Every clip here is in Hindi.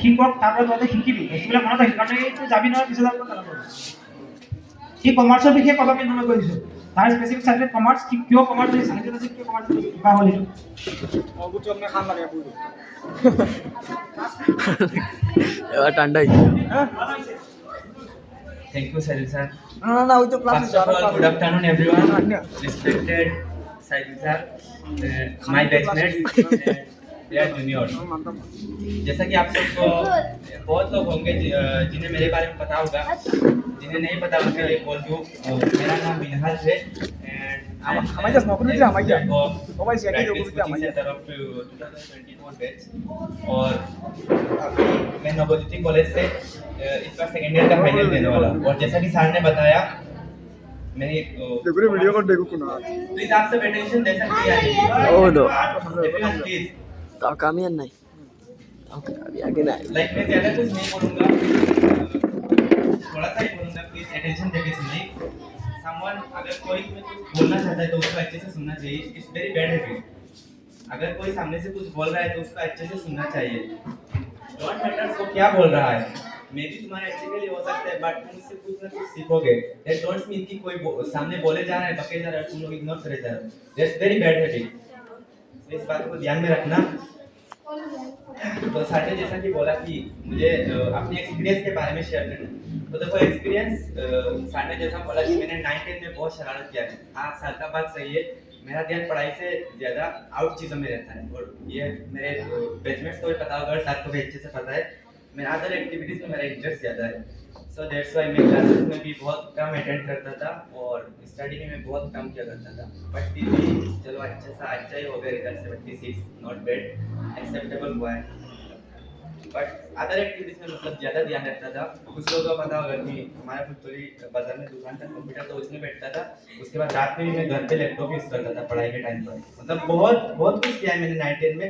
শিকক তাৰপৰা তহঁতে শিকিবি বস্তুবিলাক মনত ৰাখিবি কাৰণ এইটো যাবি নহয় পিছত আকৌ পেলাব সি কমাৰ্চৰ বিষয়ে ক'ব কিন্তু মই কৈ দিছোঁ তাৰ স্পেচিফিক ছাবজেক্ট কমাৰ্চ কি কিয় কমাৰ্চ হৈছে চাইন্সত আছে কিয় কমাৰ্চ হৈছে কিবা হ'ল এইটো এবার ঠান্ডাই Thank you, Sajid sir. না ওই তো class First of all, good afternoon, everyone. Respected Sajid sir, my batchmates, their juniors. जैसा कि आप सबको बहुत लोग होंगे जिन्हें मेरे बारे में पता होगा, जिन्हें नहीं पता उनके लिए बोल दूँ मेरा नाम मिनहाज है हमारे पास नौकरी थी हमारे सेंटर ऑफ 2024 बैच और अभी मैं नवोदित कॉलेज से इस बार सेकेंड ईयर का फाइनल देने वाला हूँ और जैसा कि सर ने बताया मेरी वीडियो को देखो कुना प्लीज आप सब अटेंशन दे सकते हैं ओ दो प्लीज तो कमी है नहीं ओके अभी आगे नहीं लाइक मैं ज्यादा कुछ नहीं बोलूंगा थोड़ा सा ही बोलूंगा प्लीज अटेंशन देके सुनिए समवन अगर कोई तुम्हें कुछ बोलना चाहता है तो उसको अच्छे से सुनना चाहिए इट्स वेरी बैड हैबिट अगर कोई सामने से कुछ बोल रहा है तो उसको अच्छे से सुनना चाहिए डोंट मैटर वो क्या बोल रहा है मे भी तुम्हारे अच्छे के लिए हो सकता है बट तुम उससे कुछ ना कुछ सीखोगे दैट डोंट मीन कि कोई सामने बोले जा रहा है बके जा रहा है तुम लोग इग्नोर करे जा रहे हो दैट्स वेरी बैड हैबिट इस बात को ध्यान में रखना तो सर ने जैसा कि बोला कि मुझे अपने एक्सपीरियंस के बारे में शेयर करना तो देखो एक्सपीरियंस सर ने जैसा बोला कि मैंने 9-10 में बहुत शरारत किया है हाँ सर का बात सही है मेरा ध्यान पढ़ाई से ज़्यादा आउट चीज़ों में रहता है और ये मेरे बैचमेट्स को भी पता होगा और सर को भी अच्छे से पता है मेरा अदर एक्टिविटीज़ में मेरा इंटरेस्ट ज़्यादा है सो दैट्स वाई मैं क्लासेस में भी बहुत कम अटेंड करता था और स्टडी में मैं बहुत कम किया करता था बट फिर भी चलो अच्छा ही हो गया रिजल्ट 76 नॉट बैड एक्सेप्टेबल हुआ है बट अदर एक्टिविटीज में मतलब ज़्यादा ध्यान रखता था कुछ लोगों को पता होगा कि हमारा फुटबॉली बाजार में दुकान था कंप्यूटर तो उसमें बैठता था उसके बाद रात में भी मैं घर पे लैपटॉप यूज़ करता था पढ़ाई के टाइम पर मतलब बहुत कुछ किया है मैंने 9-10 में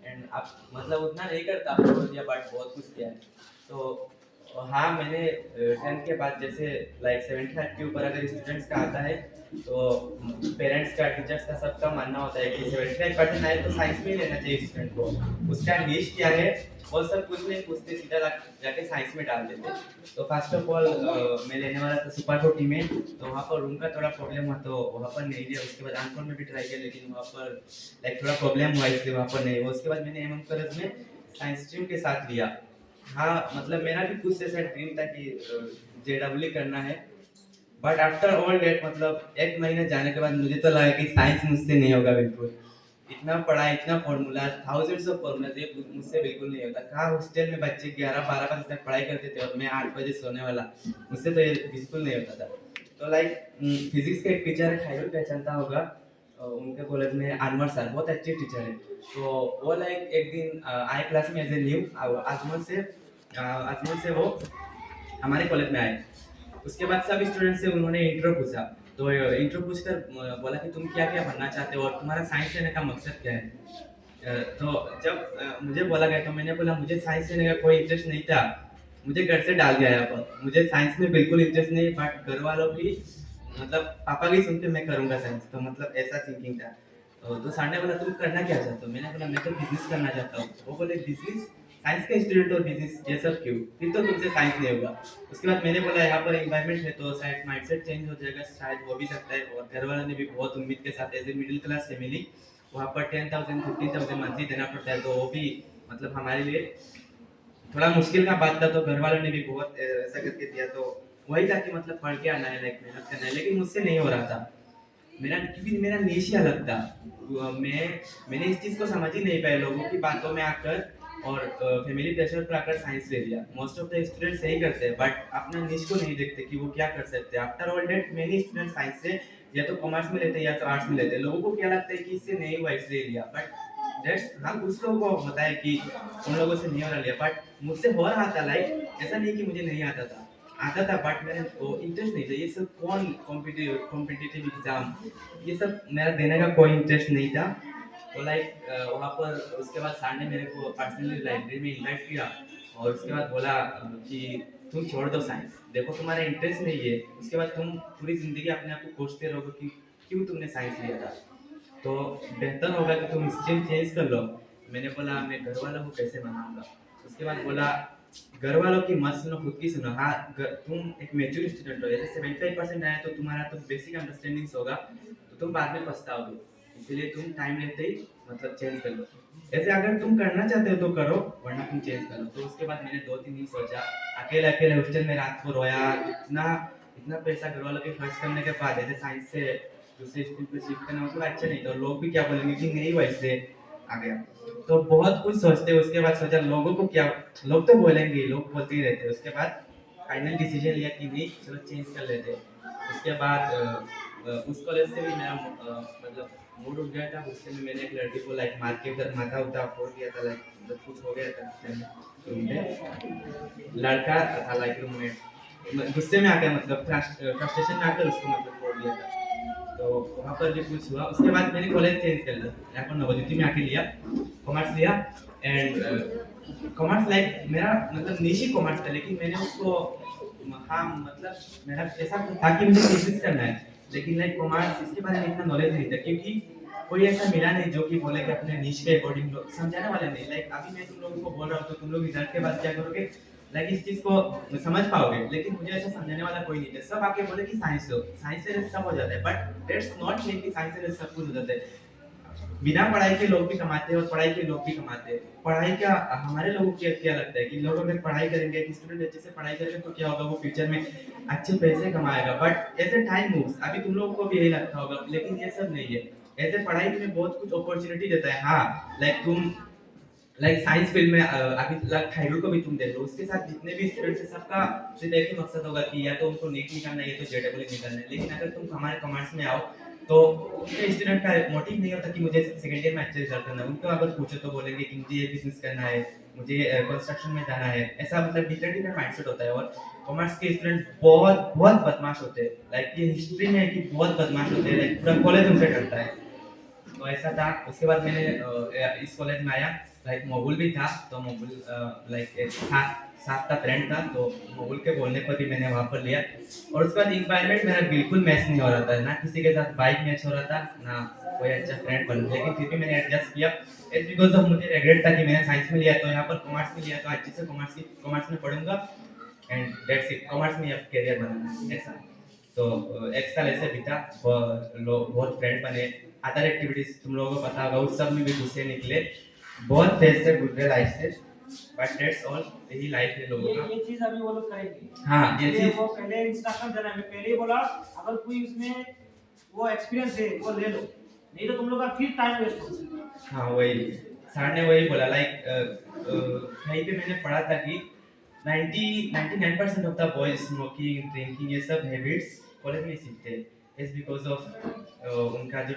एंड अब मतलब उतना नहीं करता छोड़ दिया बट बहुत कुछ किया है तो हाँ मैंने 10th के बाद जैसे लाइक 75 के ऊपर अगर स्टूडेंट्स का आता है तो पेरेंट्स का टीचर्स का सबका मानना होता है कि 75% आए तो साइंस में ही लेना चाहिए स्टूडेंट को उसका निश क्या है वो सब कुछ नहीं पूछते सीधा जाके साइंस में डाल देते तो फर्स्ट ऑफ ऑल मैं लेने वाला था सुपर 40 में तो वहाँ पर रूम का थोड़ा प्रॉब्लम हुआ तो वहाँ पर नहीं लिया उसके बाद आंसर में भी ट्राई किया लेकिन वहाँ पर लाइक थोड़ा प्रॉब्लम हुआ इसलिए वहाँ पर नहीं हुआ उसके बाद मैंने एमएम कॉलेज में साइंस स्ट्रीम के साथ लिया हाँ मतलब मेरा भी कुछ ऐसा ड्रीम था कि JEE करना है बट आफ्टर ऑल डेट मतलब एक महीने जाने के बाद मुझे तो लगा कि साइंस मुझसे नहीं होगा बिल्कुल इतना पढ़ा इतना फॉर्मूला थाउजेंड्स ऑफ फॉर्मूला ये मुझसे बिल्कुल नहीं होता कहाँ हॉस्टल में बच्चे 11-12 बजे तक पढ़ाई करते थे और मैं 8 बजे सोने वाला मुझसे तो ये बिल्कुल नहीं होता था तो लाइक फिजिक्स के एक टीचर है खैरुल पहचानता होगा उनके कॉलेज में अनवर सर बहुत अच्छे टीचर है तो वो लाइक एक दिन आए क्लास में एज ए न्यू आजमल से वो हमारे कॉलेज में आए उसके बाद सब स्टूडेंट से उन्होंने इंट्रो पूछा तो इंट्रो पूछकर बोला कि तुम क्या क्या बनना चाहते हो और तुम्हारा साइंस लेने का मकसद क्या है तो जब मुझे बोला गया तो मैंने बोला मुझे साइंस लेने का कोई इंटरेस्ट नहीं था मुझे घर से डाल दिया यहाँ पर मुझे साइंस में बिल्कुल इंटरेस्ट नहीं बट घर वालों की मतलब पापा की सुन के मैं करूँगा साइंस तो मतलब ऐसा थिंकिंग था तो सर ने बोला तुम करना क्या चाहते हो मैंने बोला मैं तो बिजनेस करना चाहता हूँ वो बोले बिजनेस साइंस का स्टूडेंट और बिजनेस ये सब क्यों फिर तो तुमसे साइंस नहीं होगा उसके बाद मैंने बोला यहाँ पर एनवायरनमेंट है तो शायद माइंडसेट चेंज हो जाएगा शायद हो भी सकता है और घर वालों ने भी बहुत उम्मीद के साथ as a middle class family वहाँ पर 10,000-15,000 मंथली देना पड़ता है तो वो भी मतलब हमारे लिए थोड़ा मुश्किल का बात था तो घर वालों ने भी बहुत ऐसा करके दिया तो वही था कि मतलब पढ़ के आना है लाइक मेहनत करना है लेकिन मुझसे नहीं हो रहा था क्योंकि मेरा निश ही अलग था मैंने इस चीज़ को समझ ही नहीं पाया लोगों की बातों में आकर और फैमिली प्रेशर पर आकर साइंस ले लिया मोस्ट ऑफ द स्टूडेंट्स यही करते हैं बट अपना निश को नहीं देखते कि वो क्या कर सकते हैं after all that many student science से या तो कॉमर्स में लेते हैं या तो आर्ट्स में लेते हैं लोगों को क्या लगता है कि इससे नहीं हुआ इसलिए लिया बट दैट्स हाँ कुछ लोगों को होता है कि उन लोगों से नहीं हो रहा लिया बट मुझसे हो रहा था लाइक ऐसा नहीं कि मुझे नहीं आता था बट मेरा इंटरेस्ट नहीं था ये सब कौन कॉम्पिटिटिव एग्जाम ये सब मेरा देने का कोई इंटरेस्ट नहीं था तो लाइक वहाँ पर उसके बाद सर ने मेरे को पर्सनली लाइब्रेरी में इनवाइट किया और उसके बाद बोला कि तुम छोड़ दो साइंस देखो तुम्हारा इंटरेस्ट नहीं है उसके बाद तुम पूरी ज़िंदगी अपने आप को कोसते रहोगे कि क्यों तुमने साइंस लिया था तो बेहतर होगा कि तुम स्ट्रीम चेंज कर लो मैंने बोला मैं घर वालों को कैसे मनाऊंगा उसके बाद बोला घर वालों की मत सुनो, खुद की सुनो। हाँ, तुम एक मेच्योर स्टूडेंट हो, जैसे 75% आया तो तुम्हारा तो बेसिक अंडरस्टैंडिंग्स होगा, तो तुम बाद में पछताओगे, इसलिए तुम टाइम लेते ही मतलब चेंज कर लो। ऐसे अगर तुम करना चाहते हो तो करो, वरना तुम चेंज करो। तो उसके बाद मैंने 2-3 दिन सोचा, अकेले अकेले हॉस्टल में रात को रोया, इतना इतना पैसा घर वालों के खर्च करने के बाद ऐसे साइंस से दूसरे स्कूल पे शिफ्ट करना मतलब अच्छा नहीं, तो लोग भी क्या बोलेंगे कि नहीं वैसे आ गया। तो बहुत कुछ सोचते हैं, उसके बाद सोचा लोगों को क्या, लोग तो बोलेंगे, लोग बोलते ही रहते हैं। उसके बाद फाइनल डिसीजन लिया कि नहीं चलो चेंज कर लेते हैं। उसके बाद उस कॉलेज से भी मेरा मतलब मूड उठ गया था। गुस्से में मैंने एक लड़की को लाइक मार के उधर माथा उठा फोड़ दिया था, लाइक मतलब कुछ हो गया था गुस्से में। रूम में लड़का था लाइक रूममेट, गुस्से में आकर मतलब फ्रस्ट्रेशन में आकर उसको मतलब फोड़ दिया था। तो वहाँ पर भी कुछ हुआ। उसके बाद मैंने कॉलेज चेंज कर लिया, यहाँ पर नवोदय में आके लिया, कॉमर्स लिया। एंड कॉमर्स लाइक मेरा मतलब निजी कॉमर्स था, लेकिन मैंने उसको हाँ मतलब मेरा ऐसा था कि मुझे बिजनेस करना है, लेकिन लाइक कॉमर्स इसके बारे में इतना नॉलेज नहीं था, क्योंकि कोई ऐसा मिला नहीं जो कि बोले कि अपने निश के अकॉर्डिंग समझाने वाले नहीं। लाइक अभी मैं तुम लोगों को बोल रहा हूँ तो तुम लोग रिजल्ट के बाद क्या करोगे, लाइक इस चीज को समझ पाओगे, लेकिन मुझे ऐसा समझाने वाला कोई नहीं था। सब आके बोले कि साइंस लो, साइंस से सब हो जाता है, बट दैट्स नॉट मीन कि साइंस से सब कुछ हो जाता है। बिना पढ़ाई के लोग भी कमाते हैं और पढ़ाई के लोग भी कमाते हैं। पढ़ाई का हमारे लोगों को क्या लगता है कि लोग अगर पढ़ाई करेंगे, कि स्टूडेंट अच्छे से पढ़ाई करेंगे तो क्या होगा, वो फ्यूचर में अच्छे पैसे कमाएगा। But as a time moves, अभी तुम लोगों को भी यही लगता होगा, लेकिन ये सब नहीं है। ऐसे पढ़ाई तुम्हें बहुत कुछ अपॉर्चुनिटी देता है। हाँ लाइक तुम लाइक साइंस फील्ड में अभी लाइक खाइरू को भी तुम देख लो, उसके साथ जितने भी स्टूडेंट्स हैं सबका सिर्फ एक ही मकसद होगा कि या तो उनको नीट निकालना है या तो जेडबल निकालना है। लेकिन अगर तुम हमारे कॉमर्स में आओ तो उनके स्टूडेंट का मोटिव नहीं होता कि मुझे सेकंड ईयर में अच्छे रिजल्ट करना है। उनको अगर पूछो तो बोलेंगे कि मुझे ये बिजनेस करना है, मुझे कंस्ट्रक्शन में जाना है। ऐसा मतलब डिफरेंट डिफरेंट माइंडसेट होता है। और कॉमर्स के स्टूडेंट बहुत बहुत बदमाश होते हैं, लाइक ये हिस्ट्री में है कि बहुत बदमाश होते हैं, लाइक पूरा कॉलेज उनसे डरता है। तो ऐसा था। उसके बाद मैंने इस कॉलेज में आया, लाइक मोगुल भी था, तो मोगुल लाइक साथ का फ्रेंड था, तो मोगुल के बोलने पर भी मैंने वहाँ पर लिया। और उसके बाद इन्वायरमेंट मेरा बिल्कुल मैच नहीं हो रहा था, ना किसी के साथ बाइक मैच हो रहा था, ना कोई अच्छा फ्रेंड बन, लेकिन फिर भी मैंने एडजस्ट किया। इट्स बिकॉज ऑफ मुझे रिग्रेट था कि मैंने साइंस में लिया, तो यहाँ पर कॉमर्स में लिया तो अच्छे से कॉमर्स में पढ़ूंगा एंड दैट्स इट, कॉमर्स में अब करियर बनाना ऐसा। तो एक साल ऐसे बीता, लोग बहुत फ्रेंड बने, अदर एक्टिविटीज तुम लोगों को पता होगा, उस सब में भी गुस्से निकले, बहुत फेज से गुजरे लाइफ से। बट दैट्स ऑल, यही लाइफ है लोगों का। ये चीज अभी वो लोग करेंगे। हाँ ये इसलिए चीज वो पहले इंस्ट्रक्शन देना है, मैं पहले ही बोला अगर कोई उसमें वो एक्सपीरियंस है वो ले लो, नहीं तो तुम लोग का फिर टाइम वेस्ट होगा। हाँ वही सर ने वही बोला, लाइक कहीं पे मैंने पढ़ा था कि 99% of the boys smoking drinking ये सब हैबिट्स कॉलेज में सीखते हैं। इट्स बिकॉज ऑफ उनका जो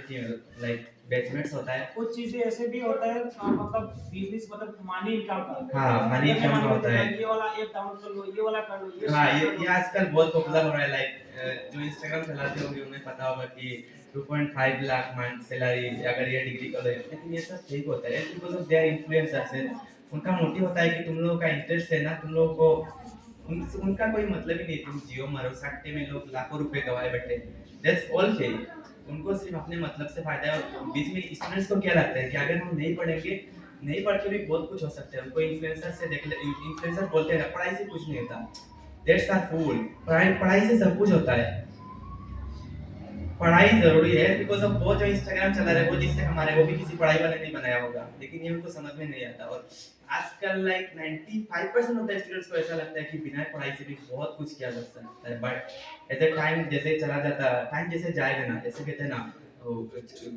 लाइक बैचमेट्स होता है। कुछ चीजें ऐसे भी होता है मतलब बिजनेस मतलब मनी इनकम का। हाँ मनी इनकम का होता है। ये वाला ऐप डाउनलोड कर लो, ये वाला कर लो, ये हाँ ये आजकल बहुत पॉपुलर हो रहा है। लाइक जो इंस्टाग्राम चलाते होंगे उन्हें पता होगा कि 2.5 लाख मंथ सैलरी अगर ये डिग्री कर लो, लेकिन ये सब ठीक होता है बिकॉज ऑफ देयर इन्फ्लुएंसर्स है। उनका मोटिव होता है कि तुम लोगों का इंटरेस्ट है ना, तुम लोगों को उनका कोई मतलब ही नहीं, तुम जियो मारो सट्टे में लोग लाखों रुपए गवाए बैठे, दैट्स ऑल फेक। उनको सिर्फ अपने मतलब से फायदा है। और बीच में स्टूडेंट्स को क्या लगता है कि अगर हम नहीं पढ़ेंगे, नहीं पढ़ के भी बहुत कुछ हो सकता है। उनको इन्फ्लुएंसर से देख ले, इन्फ्लुएंसर बोलते हैं ना पढ़ाई से कुछ नहीं होता, दैट्स आर फूल। पढ़ाई से सब कुछ होता है, पढ़ाई जरूरी है बिकॉज ऑफ वो जो इंस्टाग्राम चला रहे हैं, वो जिससे हमारे वो भी किसी पढ़ाई वाले नहीं बनाया होगा, लेकिन ये उनको समझ में नहीं आता। और आजकल लाइक 95% ऑफ द स्टूडेंट्स को ऐसा लगता है कि बिना पढ़ाई से भी बहुत कुछ किया जा सकता है। बट एज ए टाइम जैसे चला जाता, टाइम जैसे जाएगा ना, जैसे कहते हैं ना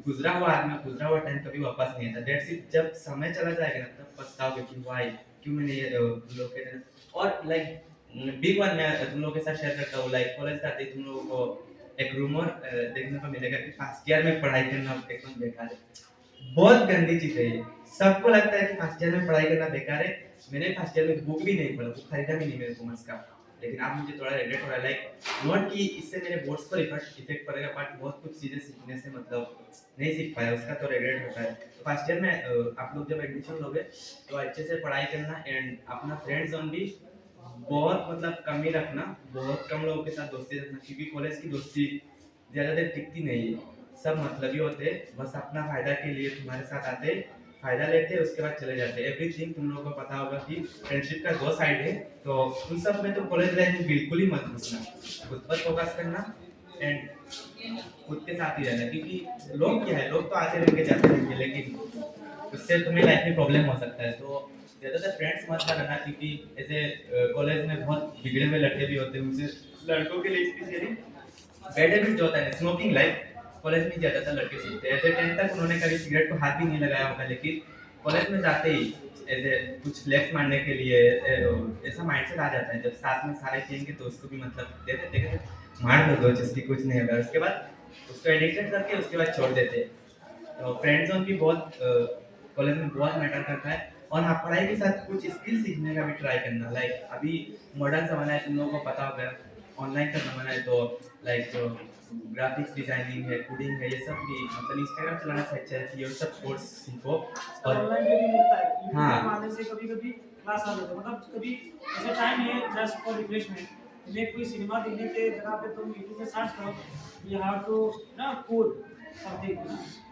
गुजरा हुआ आदमी, गुजरा हुआ टाइम कभी वापस नहीं आता। दैट्स इट, जब समय चला जाएगा ना तब पछताओगे कि वाई क्यों मैंने ये लोग कहते हैं। और लाइक बिग वन मैं तुम लोगों के साथ शेयर करता हूँ, लाइक कॉलेज जाते तुम लोगों को एक रूमर देखने को मिलेगा कि फर्स्ट ईयर में पढ़ाई करना एकदम बेकार है। बहुत गंदी चीज है ये। सबको लगता है कि फर्स्ट ईयर में पढ़ाई करना बेकार है। मैंने फर्स्ट ईयर में बुक भी नहीं पढ़ा, बुक खरीदा भी नहीं मेरे कॉमर्स का, लेकिन अब मुझे थोड़ा रिग्रेट हो रहा है। लाइक नॉट कि इससे मेरे बोर्ड्स पर इफेक्ट पड़ेगा, बट बहुत कुछ चीजें सीखने से मतलब नहीं सीख पाया, उसका तो रिग्रेट होता है। तो फर्स्ट ईयर में आप लोग जब एडमिशन लोगे तो अच्छे से पढ़ाई करना एंड अपना फ्रेंड जोन भी बहुत मतलब कम ही रखना, बहुत कम लोगों के साथ दोस्ती रखना, क्योंकि कॉलेज की दोस्ती ज्यादा देर टिकती नहीं है। सब मतलबी होते हैं, बस अपना फायदा के लिए तुम्हारे साथ आते, फायदा लेते हैं उसके बाद चले जाते हैं। एवरीथिंग तुम लोगों को पता होगा कि फ्रेंडशिप का दो साइड है, तो उन सब में तो कॉलेज लाइफ में बिल्कुल ही मत घुसना, खुद पर फोकस करना एंड खुद के साथ ही रहना, क्योंकि लोग क्या है, लोग तो आते रहेंगे जाते रहेंगे, लेकिन उससे तुम्हें लाइफ में प्रॉब्लम हो सकता है। तो ज़्यादातर फ्रेंड्स मत बनाना, क्योंकि ऐसे कॉलेज में बहुत बिगड़े हुए लड़के भी होते हैं, उनसे लड़कों के लिए स्पेशली बैड हैबिट जो होता है स्मोकिंग लाइफ, कॉलेज में ज़्यादातर लड़के सीखते हैं। ऐसे 10th तक उन्होंने कभी सिगरेट को हाथ भी नहीं लगाया होगा, लेकिन कॉलेज में जाते ही ऐसे कुछ फ्लेक्स मारने के लिए ऐसा माइंडसेट आ जाता है, जब साथ में सारे पियेंगे तो उसको भी मतलब दे देते हैं, मार दो जिसकी कुछ नहीं होगा, उसके बाद उसको एडिक्टेड करके उसके बाद छोड़ देते हैं। तो फ्रेंड जोन भी बहुत कॉलेज में बहुत मैटर करता है। और हाँ, पढ़ाई के साथ कुछ स्किल सीखने का भी ट्राई करना। लाइक अभी मॉडर्न ज़माना है, तुम लोगों को पता होगा, ऑनलाइन का ज़माना है, तो लाइक ग्राफिक्स डिजाइनिंग है, कोडिंग है, ये सब भी मतलब इंस्टाग्राम चलाना से अच्छा है कि ये सब कोर्स सीखो। और ऑनलाइन पे भी मिलता है, यूट्यूब हाँ। के माध्यम से कभी-कभी क्लास आ जाता है, मतलब कभी ऐसा टाइम है जस्ट फॉर रिफ्रेशमेंट, तुम्हें कोई सिनेमा देखने के जगह पे तुम यूट्यूब पे सर्च करो, यू हैव टू ना कोड समथिंग,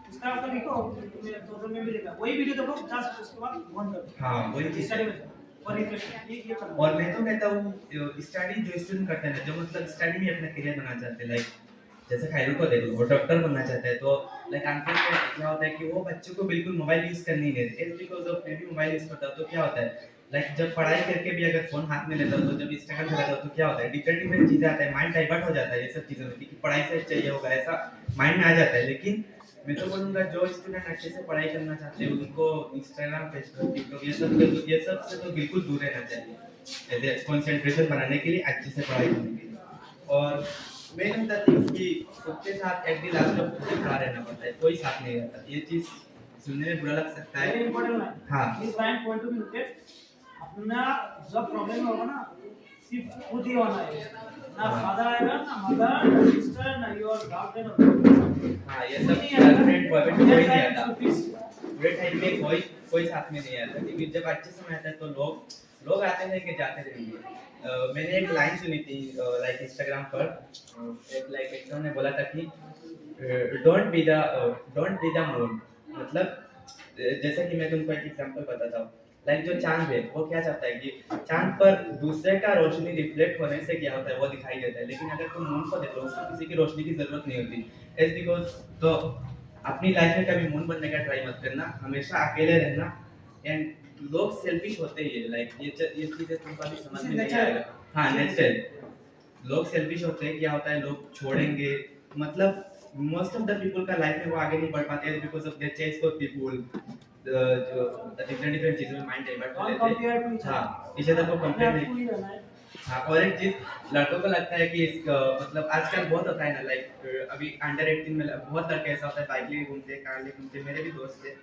इस तरह का लिखो, तुम्हें तो में मिलेगा, वही वीडियो देखो, जस्ट उसके बाद बंद कर दो। हाँ, वही चीज़ स्टडी है। में और रिफ्रेशमेंट ये करना। और मैं तो कहता हूँ स्टडी जो स्टूडेंट करते हैं ना, जो मतलब स्टडी में अपना करियर बनाना चाहते हैं, लाइक जैसे खैरू को देखो, वो डॉक्टर बनना चाहता है, तो लाइक आंखें में क्या होता है कि वो बच्चों को बिल्कुल मोबाइल यूज़ करने ही नहीं देते। इट्स बिकॉज ऑफ मैं भी मोबाइल यूज़ करता हूँ, तो क्या होता है लाइक जब पढ़ाई करके भी अगर फ़ोन हाथ में लेता हूँ, तो जब इंस्टाग्राम चलाता हूँ, तो क्या होता है डिफरेंट डिफरेंट चीज़ें आता है, माइंड डाइवर्ट हो जाता है ये सब चीज़ों में, क्योंकि पढ़ाई से चाहिए होगा ऐसा माइंड में आ जाता है। लेकिन मैं तो बोलूँगा जो स्टूडेंट अच्छे से पढ़ाई करना चाहते हैं उनको इंस्टाग्राम, फेसबुक, टिकटॉक ये सब से तो बिल्कुल दूर रहना चाहिए, ऐसे कंसंट्रेशन बनाने के लिए, अच्छे से पढ़ाई करने के लिए। और मेन द थिंग कि खुद के साथ एट द लास्ट जब खुद ही खड़ा रहना पड़ता है, कोई साथ नहीं रहता। ये चीज़ सुनने में बुरा लग सकता वेरी है। इंपॉर्टेंट लाइन, हाँ। इस line point to be noted, अपना जब प्रॉब्लम होगा ना, सिर्फ खुद ही होना है, ना फादर आएगा, ना मदर, ना सिस्टर, ना योर गर्लफ्रेंड, हाँ, ये सब गर्लफ्रेंड बॉयफ्रेंड कोई नहीं आता। प्लीज पूरे टाइम में कोई साथ में नहीं आता, क्योंकि जब अच्छे समय आता है तो लोग आते रहेंगे जाते रहेंगे। मैंने एक लाइन सुनी थी लाइक इंस्टाग्राम पर, एक ने बोला था कि डोंट बी द मून, मतलब जैसे कि मैं तुमको एक एग्जांपल बताता हूँ। लाइक जो चांद है वो क्या चाहता है कि चांद पर दूसरे का रोशनी रिफ्लेक्ट होने से क्या होता है वो दिखाई देता है, लेकिन अगर तुम मून को देखो उसको किसी की रोशनी की जरूरत नहीं होती। इट्स बिकॉज तो अपनी लाइफ में कभी मून बनने का ट्राई मत करना, हमेशा अकेले रहना। एंड लोग सेल्फिश होते ही है, लाइक ये चीजें तुमको अभी समझ में नहीं आएगा। हाँ, नेचुरल लोग सेल्फिश होते हैं, क्या होता है लोग छोड़ेंगे, मतलब मोस्ट ऑफ द पीपल का लाइफ में वो आगे नहीं बढ़ पाते हैं because of their chase for people, जो डिफरेंट डिफरेंट चीजों में माइंड डाइवर्ट कर लेते हैं। हाँ, इस तरह को कंपेयर नहीं। हाँ, और एक चीज लड़कों को लगता है कि मतलब आजकल बहुत होता है ना, लाइक अभी अंडर 18 में बहुत लड़के ऐसा होता है बाइक लेके घूमते हैं, कार लेके घूमते हैं। मेरे भी दोस्त थे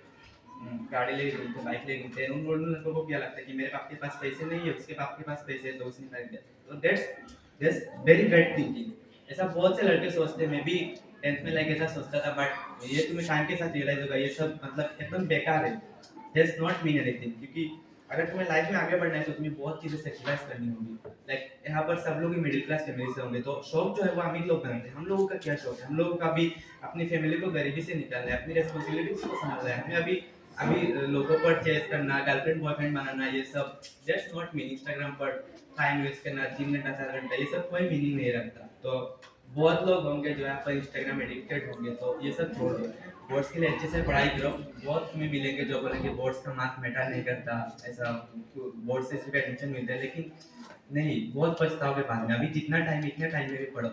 गाड़ी लेके घूमते हैं, बाइक लेके घूमते हैं। उन लड़कों को क्या लगता है कि मेरे बाप के पास पैसे नहीं है, उसके बाप के पास पैसे है, तो उसने खरीद दिया। तो दैट्स वेरी बैड थिंकिंग। ऐसा बहुत से लड़के सोचते हैं, मैं भी 10th में लाइक ऐसा सोचता था, बट ये तुम्हें टाइम के साथ रियलाइज होगा ये सब मतलब एकदम बेकार है। दैट्स नॉट मीन एनीथिंग, क्योंकि अगर तुम्हें लाइफ में आगे बढ़ना है तो तुम्हें बहुत चीज़ें सेक्रीफाइस करनी होगी। लाइक यहाँ पर सब लोग ही मिडिल क्लास फैमिली से होंगे, तो शौक जो है वो अमीर लोग बनाते हैं। हम लोगों का क्या शौक है, हम लोगों का भी अपनी फैमिली को गरीबी से निकालना है, अपनी रेस्पॉन्सिबिलिटीज को समझना है। हमें अभी अभी लोगों पर चेस करना, गर्लफ्रेंड बॉयफ्रेंड बनाना, ये सब दैट्स नॉट मीन। इंस्टाग्राम पर टाइम वेस्ट करना 3 घंटा 4 घंटा, ये सब कोई मीनिंग नहीं रखता। तो बहुत लोग होंगे जो यहाँ पर इंस्टाग्राम एडिक्टेड होंगे, तो ये सब छोड़ दो। बोर्ड्स के लिए अच्छे से पढ़ाई करो, बहुत तुम्हें मिलेंगे जो बोलेंगे बोर्ड्स का मार्क्स मैटर नहीं करता, ऐसा बोर्ड से सिर्फ एडमिशन मिलता है, लेकिन नहीं, बहुत पछताओगे बाद में। अभी जितना टाइम इतने टाइम में भी पढ़ो,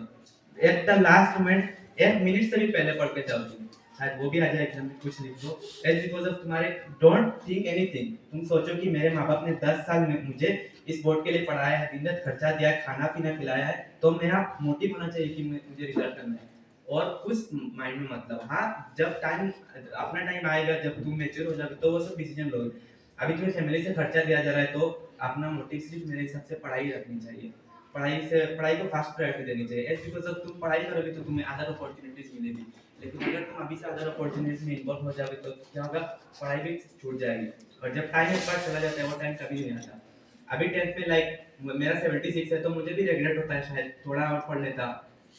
at the last moment 1 minute से भी पहले पढ़ के जाओ तुम, शायद वो भी आ जाए एग्जाम में, कुछ लिख दो। एज बिकॉज ऑफ तुम्हारे डोंट थिंक एनीथिंग। तुम सोचो कि मेरे माँ बाप ने 10 साल में मुझे इस बोर्ड के लिए पढ़ाया है, दिन रात खर्चा दिया है, खाना पीना खिलाया है, तो मेरा मोटिव होना चाहिए कि मुझे रिजल्ट करना है। और उस माइंड में मतलब हाँ, जब टाइम अपना टाइम आएगा, जब तुम मेच्योर हो जाओगे तो वो सब डिसीजन लोगे। अभी तुम्हें फैमिली से खर्चा दिया जा रहा है, तो अपना मोटिव सिर्फ मेरे हिसाब से पढ़ाई रखनी चाहिए। पढ़ाई को फास्ट प्रायोरिटी देनी चाहिए। एज बिकॉज जब तुम पढ़ाई करोगे तो तुम्हें अदर अपॉर्चुनिटीज मिलेगी, लेकिन अगर तुम अभी से अदर अपॉर्चुनिटीज में इन्वॉल्व हो जाओगे तो क्या होगा, पढ़ाई भी छूट जाएगी। और जब टाइम एक बार चला जाता है वो टाइम कभी नहीं आता। अभी 10th में लाइक मेरा 76 है, तो मुझे भी रिग्रेट होता है, शायद थोड़ा और पढ़ लेता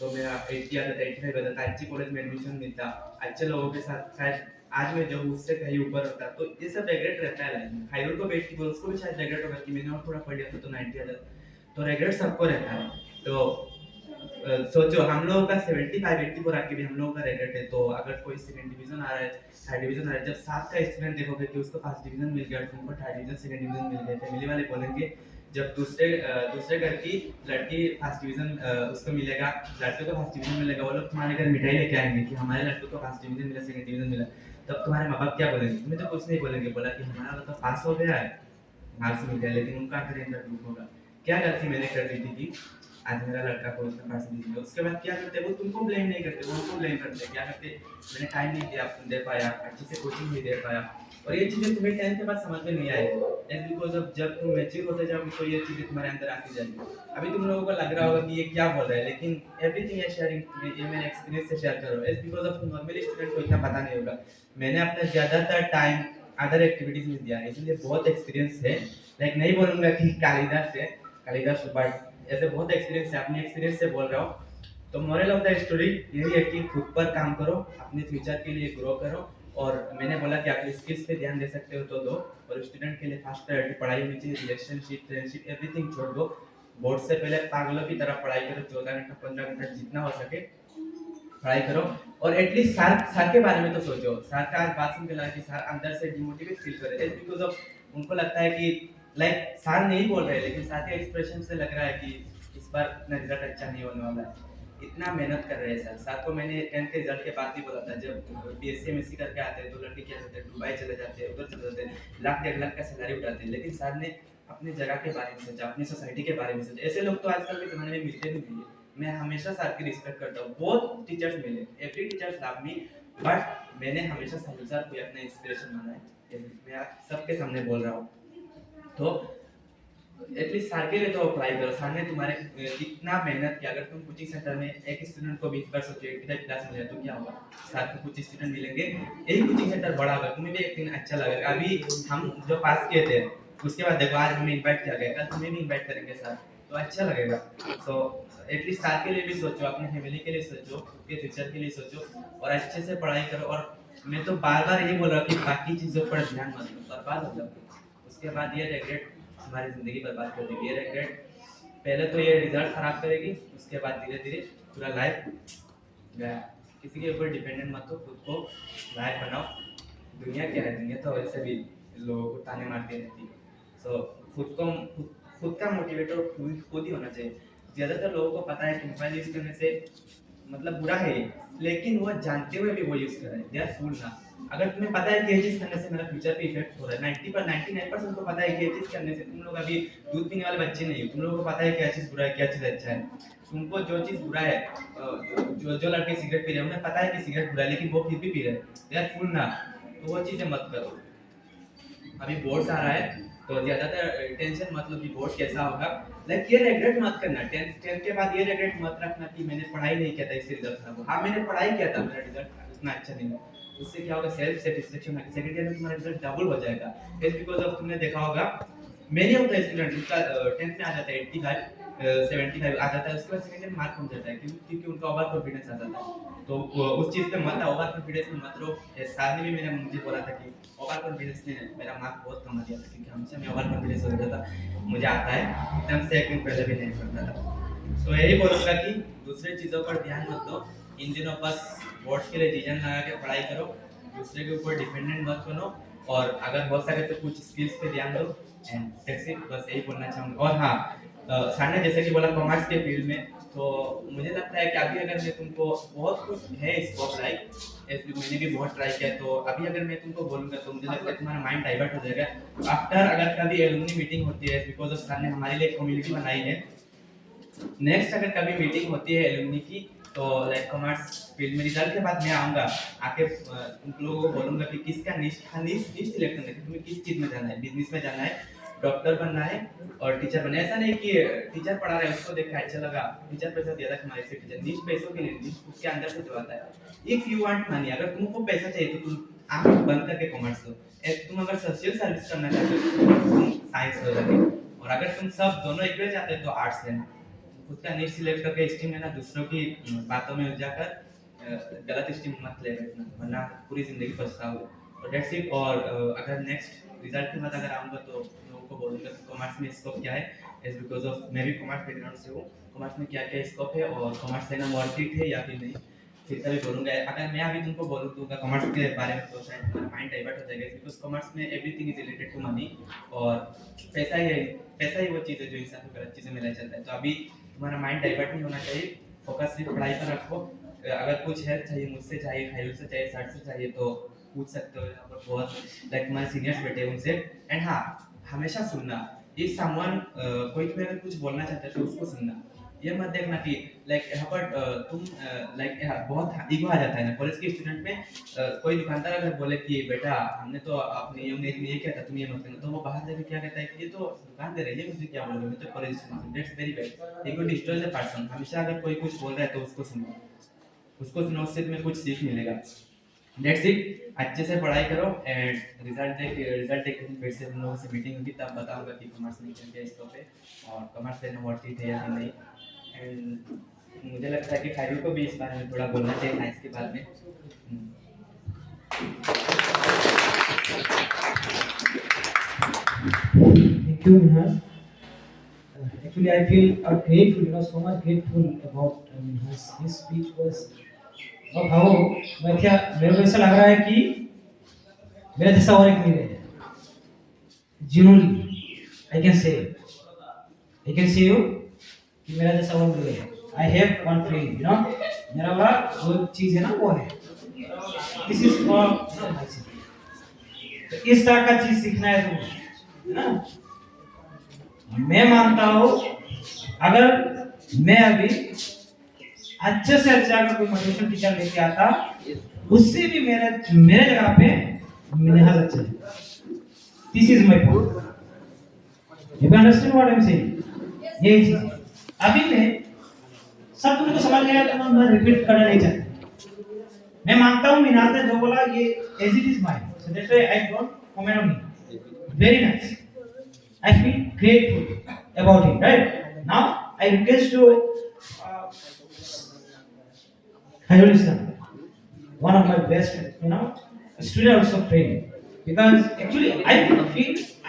तो मेरा 80 आता था, 85 आता था, अच्छी कॉलेज में एडमिशन मिलता, अच्छे लोगों के साथ शायद आज मैं जो हूँ उससे कहीं ऊपर होता, तो ये सब रेग्रेट रहता है लाइफ में। खाइरुल को बेटी बोल, उसको भी शायद रेग्रेट होगा कि मैंने और थोड़ा पढ़ लिया था तो 90 आ जाता। तो रेग्रेट सबको रहता है। तो सोचो हम लोगों का 75 84 आके भी हम लोगों का रेग्रेट है, तो अगर कोई सेकंड डिवीजन आ रहा है, थर्ड डिवीजन आ रहा है, जब 7 का स्टूडेंट देखोगे कि उसको फर्स्ट डिवीजन मिल गया, तुमको थर्ड डिवीजन सेकंड डिवीजन मिल गया, फैमिली वाले बोलेंगे, जब दूसरे घर की लड़की फर्स्ट डिवीजन उसको मिलेगा, लड़के को फर्स्ट डिवीजन मिलेगा, वो लोग तुम्हारे घर मिठाई लेके आएंगे कि हमारे लड़के को फर्स्ट डिवीजन मिला, सेकंड डिवीजन मिला, तब तुम्हारे माँ बाप क्या बोलेंगे? तुम्हें तो कुछ नहीं बोलेंगे, बोला कि हमारा तो पास हो गया है, मार्क्स मिल गया, लेकिन उनका अंदर अंदर दुख होगा, क्या गलती मैंने कर दी थी कि आज मेरा लड़का को इतना परसेंटेज मिला। उसके बाद क्या करते हैं, वो तुमको ब्लेम नहीं करते, वो उनको ब्लेम करते हैं। क्या करते हैं, मैंने टाइम नहीं दिया, दे पाया, अच्छे से कोचिंग नहीं दे पाया, और ये चीजें तुम्हें 10th के बाद समझ में नहीं आएगी। दैट्स बिकॉज ऑफ जब तुम मैच्योर होते जाओगे तो ये चीजें तुम्हारे अंदर आती जाएगी। अभी तुम लोगों को लग रहा होगा कि ये क्या बोल रहा है, लेकिन एवरीथिंग है शेयरिंग, ये मैंने एक्सपीरियंस से शेयर कर रहा हूँ। It's because of normally student को इतना पता नहीं होगा, मैंने अपना ज्यादातर टाइम अदर एक्टिविटीज में दिया है, इसलिए बहुत एक्सपीरियंस है। लाइक नहीं बोलूंगा कि कालिदास बट ऐसे बहुत एक्सपीरियंस है, अपने एक्सपीरियंस से बोल रहा हूँ। तो मोरल ऑफ द स्टोरी यही है कि खुद पर काम करो, अपने फ्यूचर के लिए ग्रो करो, और मैंने बोला कि आप स्किल्स पे ध्यान दे सकते हो तो दो, और स्टूडेंट के लिए फर्स्ट प्रायोरिटी पढ़ाई होनी चाहिए, रिलेशनशिप, फ्रेंडशिप, एवरीथिंग छोड़ दो। बोर्ड से पहले पागलों की तरह पढ़ाई करो, 14 घंटा 15 घंटा जितना हो सके पढ़ाई करो, और एटलीस्ट सर के बारे में तो सोचो। सर का आज बात सुन के लगा कि सर अंदर से डिमोटिवेट फील कर रहे हैं, बिकॉज ऑफ उनको लगता है कि लाइक सर नहीं बोल रहे, लेकिन सर के एक्सप्रेशन से लग रहा है कि इस बार इतना रिजल्ट अच्छा नहीं होने वाला है, इतना मेहनत कर रहे हैं सर। सर को मैंने 10th के रिजल्ट के बाद ही बोला था, जब बीएससी एमएससी करके आते हैं तो लड़के क्या करते हैं, दुबई चले जाते हैं, उधर चले जाते हैं, लाख 1.5 लाख का सैलरी उठाते हैं, लेकिन सर ने अपनी जगह के बारे में सोचा, अपनी सोसाइटी के बारे में सोचा। ऐसे लोग तो आजकल के ज़माने में मिलते भी नहीं है। मैं हमेशा सर की रिस्पेक्ट करता हूँ, बहुत टीचर्स मिले, every teachers love me, but मैंने हमेशा साहिल सर को अपना इंस्पिरेशन माना है, मैं सबके सामने बोल रहा हूँ। तो एटलीस्ट सर के लिए तो अप्लाई करो। सर ने तुम्हारे कितना मेहनत किया। अगर तुम कोचिंग सेंटर में एक स्टूडेंट को 20 बार सोचो 85 क्लास में जाए तो क्या होगा, सर को कुछ स्टूडेंट मिलेंगे, यही कोचिंग सेंटर बड़ा होगा, तुम्हें भी एक दिन अच्छा लगेगा। अभी हम जो पास किए थे उसके बाद देखो आज हमें इनवाइट किया गया, कल तुम्हें भी इनवाइट करेंगे सर, तो अच्छा लगेगा। सो एटलीस्ट सर के लिए भी सोचो, अपने फैमिली के लिए सोचो, अपने फ्यूचर के लिए सोचो, और अच्छे से पढ़ाई करो। और मैं तो बार बार यही बोल रहा हूँ कि बाकी चीज़ों पर ध्यान मत दो, बर्बाद हो जाओ। उसके बाद ये रेग्रेट हमारी ज़िंदगी बर्बाद कर देगी। ये रेग्रेट पहले तो ये रिजल्ट खराब करेगी, उसके बाद धीरे धीरे पूरा लाइफ गया। किसी के ऊपर डिपेंडेंट मत हो, खुद को लाइफ बनाओ। दुनिया क्या है, दुनिया तो वैसे भी लोगों को ताने मारती रहती है। सो खुद का मोटिवेटर खुद ही होना चाहिए। ज़्यादातर लोगों को पता है कि मोबाइल यूज़ करने से मतलब बुरा है, लेकिन वो जानते हुए भी वो यूज़ कर रहे हैं। दे आर फूल ना। अगर तुम्हें पता है कि ये चीज़ करने से मेरा फ्यूचर पे इफेक्ट हो रहा है, 99% को पता है कि ये चीज़ करने से, तुम लोग अभी दूध पीने वाले बच्चे नहीं हो, तुम लोगों को पता है क्या चीज़ बुरा है क्या चीज़ अच्छा है। तुमको जो चीज़ बुरा है, जो लड़के सिगरेट पी रहे हैं उन्हें पता है कि सिगरेट बुरा है, लेकिन वो फिर भी पी रहे हैं। दे आर फूल ना। तो वो चीज़ें मत करो। अभी बोर्ड्स आ रहा है तो ज़्यादातर टेंशन मत लो कि बोर्ड कैसा होगा। लाइक ये रेग्रेट मत करना, 10th के बाद ये रेग्रेट मत रखना कि मैंने पढ़ाई नहीं किया था इससे रिजल्ट खराब हुआ। हाँ मैंने पढ़ाई किया था, मेरा रिजल्ट उतना अच्छा नहीं हुआ, उससे क्या होगा, सेल्फ सेटिस्फेक्शन है, सेकंड ईयर में तुम्हारा रिजल्ट डबल हो जाएगा। इट्स बिकॉज ऑफ तुमने देखा होगा मेनी ऑफ द स्टूडेंट उसका 10th में आ जाता है 85 75 आ जाता है, उसके बाद सेकंड ईयर मार्क कम जाता है क्योंकि उनका ओवर कॉन्फिडेंस आ जाता है। तो उस चीज़ पे मत आओ, ओवर कॉन्फिडेंस में मत रहो। साथ में भी मुझे बोला था कि ओवर कॉन्फिडेंस ने मेरा मार्क बहुत कम आ गया था, क्योंकि हमेशा मैं ओवर कॉन्फिडेंस हो जाता था, मुझे आता है एग्जाम से एक दिन पहले भी नहीं पढ़ता था। तो यही बोलूँगा कि दूसरे चीज़ों पर ध्यान मत दो, इन दिनों बस बोर्ड्स के लिए जीजन लगा के पढ़ाई करो, दूसरे के ऊपर डिपेंडेंट मत बनो, और अगर हो सके तो कुछ स्किल्स पे ध्यान दो। एंड दैट्स इट, बस यही बोलना चाहूँगा। और हाँ, सर ने जैसे कि बोला कॉमर्स के फील्ड में, तो मुझे लगता है कि अभी अगर मैं तुमको बहुत कुछ है स्कोप, लाइक मैंने भी बहुत ट्राई किया, तो अभी अगर मैं तुमको बोलूँगा तो मुझे लगता है तुम्हारा माइंड डाइवर्ट हो जाएगा। आफ्टर अगर कभी एलुमनी मीटिंग होती है, बिकॉज ऑफ सर ने हमारे लिए कम्युनिटी बनाई है, नेक्स्ट अगर कभी मीटिंग होती है एलुमनी की, तो लाइक कॉमर्स फील्ड में रिजल्ट के बाद मैं आऊँगा, आके तुम लोगों को बोलूँगा कि किसका निश सिलेक्ट करना है, कि तुम्हें किस चीज़ में जाना है, बिजनेस में जाना है, डॉक्टर बनना है और टीचर बनना है। ऐसा नहीं कि टीचर पढ़ा रहा है उसको देख के अच्छा लगा, टीचर पैसा दिया था हमारे से टीचर, निश पैसों के लिए, निश उसके अंदर से जो आता है। इफ यू वांट मनी, अगर तुमको पैसा चाहिए तो तुम आंख बंद करके कॉमर्स लो। तुम अगर सोशल सर्विस करना चाहते हो तो तुम साइंस लो जाके, और अगर तुम सब दोनों एक चाहते हो तो आर्ट्स लेना। खुद का निश सिलेक्ट करके स्ट्रीम लेना, दूसरों की बातों में उलझा कर गलत स्ट्रीम मत ले बैठना, वरना पूरी जिंदगी पछताओगे। तो दैट्स इट। और अगर नेक्स्ट रिजल्ट के बाद अगर आऊँगा तो लोगों को बोलूँगा कि कॉमर्स में स्कोप क्या है, इज बिकॉज ऑफ मैं भी कॉमर्स बैकग्राउंड से हूँ, कॉमर्स में क्या क्या स्कोप है और कॉमर्स लेना वर्थ इट है या फिर नहीं। फिर तभी बोलूँगा। अगर मैं अभी तुमको बोलूँ दूँगा कॉमर्स के बारे में तो शायद तुम्हारा माइंड डाइवर्ट हो जाएगा, बिकॉज कॉमर्स में everything is related to money और पैसा ही है, पैसा ही वो चीज़ है जो इंसान को गलत चीज़ें मिला चलता है। तो अभी तुम्हारा माइंड डाइवर्ट नहीं होना चाहिए, फोकस सिर्फ पढ़ाई पर रखो। अगर कुछ हेल्प चाहिए मुझसे चाहिए, खाइल से चाहिए, सर से चाहिए तो पूछ सकते हो, यहाँ पर बहुत लाइक तुम्हारे सीनियर्स बैठे हैं उनसे। एंड हाँ, हमेशा सुनना। इफ समवन कोई तुम्हें अगर कुछ बोलना चाहता है तो उसको सुनना। ये मत देखना कि लाइक यहाँ पर तुम लाइक बहुत ईगो आ जाता है ना कॉलेज के स्टूडेंट में। कोई दुकानदार अगर बोले कि बेटा हमने तो अपने यंग एज में ये किया था, तुम ये मत करना, तो वो बाहर जाके क्या कहता है कि ये तो दुकान दे रही है, मुझे क्या बोलोगे, मैं तो कॉलेज स्टूडेंट हूं। That's very bad. Ego destroys the person. हमेशा अगर कोई कुछ बोल रहा है तो उसको सुनो, उससे तुम्हें कुछ सीख मिलेगा। That's it. अच्छे से पढ़ाई करो एंड रिजल्ट एक दिन फिर से हम लोगों से मीटिंग होगी, तब बताऊंगा कि कॉमर्स में क्या क्या स्कोप है और कॉमर्स लेना वर्थ इट है या फिर नहीं। एंड मुझे लगता है कि खैरू को भी इस बारे में थोड़ा बोलना चाहिए साइंस के बारे में। Thank you, Minhas. Actually, I feel grateful, so much grateful about Minhas. His speech was अब how मेरे को ऐसा लग रहा है कि मेरा जैसा और एक नहीं है। Genuinely, I can say you कि मेरा जैसा और नहीं है। I have one friend, मेरा वाला जो चीज है ना वो है। This is for myself. इस तरह का चीज सीखना है तुम्हें, है ना? मैं मानता हूँ अगर मैं अभी अच्छे से अच्छा अगर कोई मोटिवेशन टीचर लेके आता, उससे भी मेरे जगह पे मिनहाज अच्छा है। This is my point. You understand what I am saying? ये चीज अभी मैं सब तुमको समझ गया तो मैं रिपीट करना नहीं चाहता। मैं मानता हूँ मिनहाज ने जो बोला ये as it is mine, so that's why I don't comment on it. Very nice. I feel grateful about it, right? Now I request to Khairul Islam, one of my best, student also friend, because actually I feel I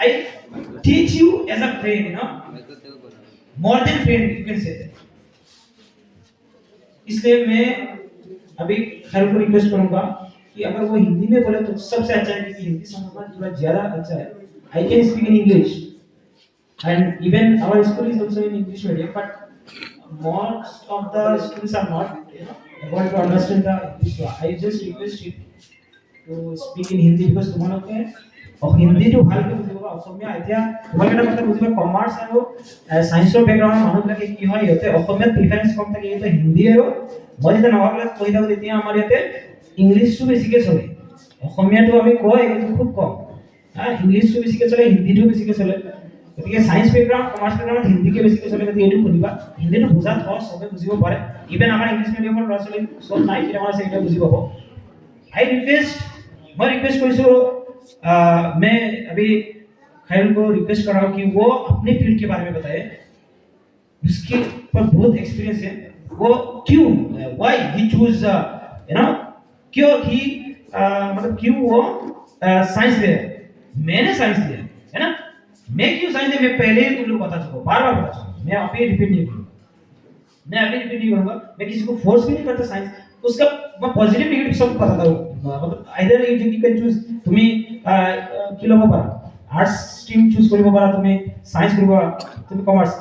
teach you as a friend, more than friend you can say that. इसलिए मैं अभी खैरुल को रिक्वेस्ट करूंगा कि अगर वो हिंदी में बोले तो सबसे अच्छा है, क्योंकि हिंदी समझना थोड़ा ज्यादा अच्छा है। I can speak in English. And even our school is also in English medium, but most of the students are not able to understand the English. So I just request you to speak in Hindi because तुम्हारे को और हिंदी तो भाल के बुझे होगा असमिया आइडिया तुम्हारे का मतलब बुझे कॉमर्स है वो साइंस रो बैकग्राउंड मानुक लगे कि হয় होते असमिया प्रेफरेंस कम থাকে ये तो हिंदी है वो मजे तो नवा क्लास কই দাও দিতিয়া আমার ইয়াতে ইংলিশ তো বেশিকে চলে অসমীয়া তো আমি কই কিন্তু খুব কম হ্যাঁ ইংলিশ তো বেশিকে চলে হিন্দি তো বেশিকে চলে গতিকে সায়েন্স বেকগ্ৰাউণ্ড কমাৰ্চ বেকগ্ৰাউণ্ড হিন্দীকে বেছিকৈ চলে গতিকে এইটো শুনিবা হিন্দীটো বুজাত সহজ সবে বুজিব পাৰে ইভেন আমাৰ ইংলিছ মিডিয়ামৰ ল'ৰা ছোৱালী সব নাই কিন্তু আমাৰ আছে এটা বুজি পাব মই रिक्वेस्ट কৰিছো मैं अभी खैरुल को रिक्वेस्ट कर रहा हूं कि वो अपने फील्ड के बारे में बताए उसके पर बहुत एक्सपीरियंस है वो क्यों व्हाई ही चूज क्यों ही मतलब क्यों वो साइंस लिया मैंने साइंस लिया है ना मैं क्यों साइंस लिया मैं पहले ही तुम लोग बता चुका बार-बार बता चुका मैं अभी रिपीट नहीं करूंगा मैं किसी को फोर्स भी नहीं करता साइंस उसका मैं पॉजिटिव नेगेटिव सब बताता हूं मतलब आइदर यू कैन चूज তুমি কি লব পাৰা আৰ্টস স্ট্ৰীম চুজ কৰিব পাৰা তুমি সায়েন্স কৰিব পাৰা তুমি কমাৰ্চ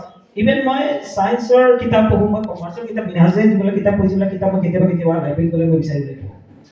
ইভেন মই সায়েন্সৰ কিতাপ পঢ়ো মই কমাৰ্চৰ কিতাপ বিনাজে যিবিলাক কিতাপ পঢ়িছিলা কিতাপ মই কেতিয়াবা লাইব্ৰেৰীত গ'লে মই বিচাৰি লৈ